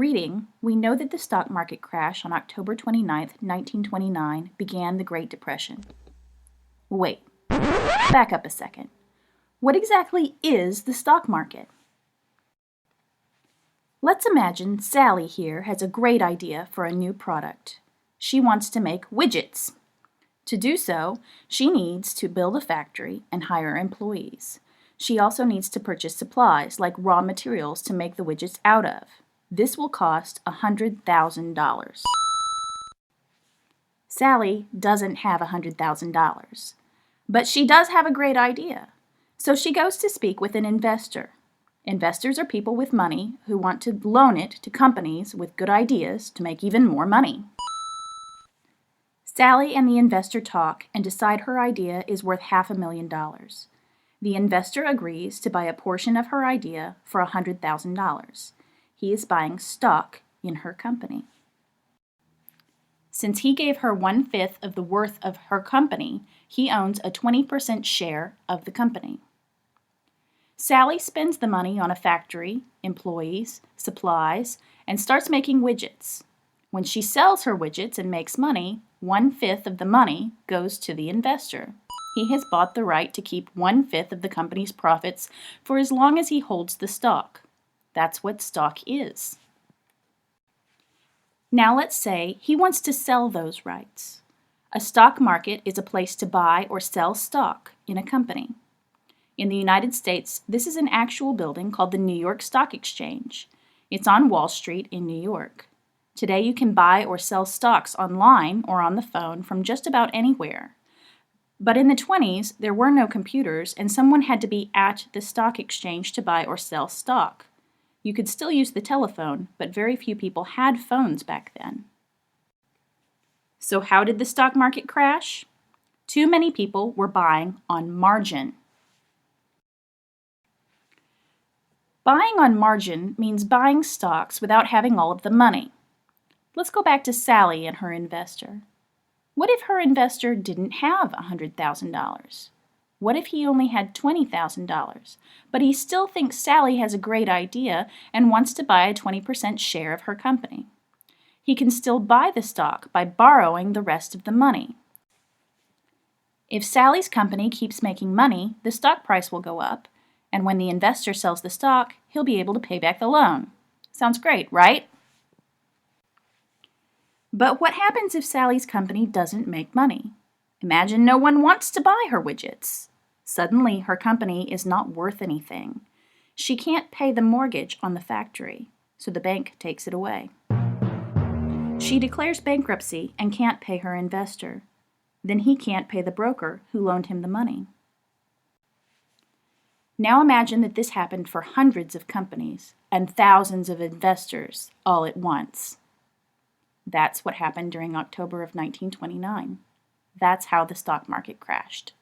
reading, we know that the stock market crash on October 29, 1929 began the Great Depression. Wait, back up a second. What exactly is the stock market? Let's imagine Sally here has a great idea for a new product. She wants to make widgets. To do so, she needs to build a factory and hire employees. She also needs to purchase supplies like raw materials to make the widgets out of. This will cost $100,000. Sally doesn't have $100,000, but she does have a great idea. So she goes to speak with an investor. Investors are people with money who want to loan it to companies with good ideas to make even more money. Sally and the investor talk and decide her idea is worth $500,000. The investor agrees to buy a portion of her idea for $100,000. He is buying stock in her company. Since he gave her 1/5 of the worth of her company, he owns a 20% share of the company. Sally spends the money on a factory, employees, supplies, and starts making widgets. When she sells her widgets and makes money, 1/5 of the money goes to the investor. He has bought the right to keep 1/5 of the company's profits for as long as he holds the stock. That's what stock is. Now let's say he wants to sell those rights. A stock market is a place to buy or sell stock in a company. In the United States, this is an actual building called the New York Stock Exchange. It's on Wall Street in New York. Today you can buy or sell stocks online or on the phone from just about anywhere. But in the 20s, there were no computers and someone had to be at the stock exchange to buy or sell stock. You could still use the telephone, but very few people had phones back then. So how did the stock market crash? Too many people were buying on margin. Buying on margin means buying stocks without having all of the money. Let's go back to Sally and her investor. What if her investor didn't have $100,000? What if he only had $20,000, but he still thinks Sally has a great idea and wants to buy a 20% share of her company? He can still buy the stock by borrowing the rest of the money. If Sally's company keeps making money, the stock price will go up, and when the investor sells the stock, he'll be able to pay back the loan. Sounds great, right? But what happens if Sally's company doesn't make money? Imagine no one wants to buy her widgets. Suddenly, her company is not worth anything. She can't pay the mortgage on the factory, so the bank takes it away. She declares bankruptcy and can't pay her investor. Then he can't pay the broker who loaned him the money. Now imagine that this happened for hundreds of companies and thousands of investors all at once. That's what happened during October of 1929. That's how the stock market crashed.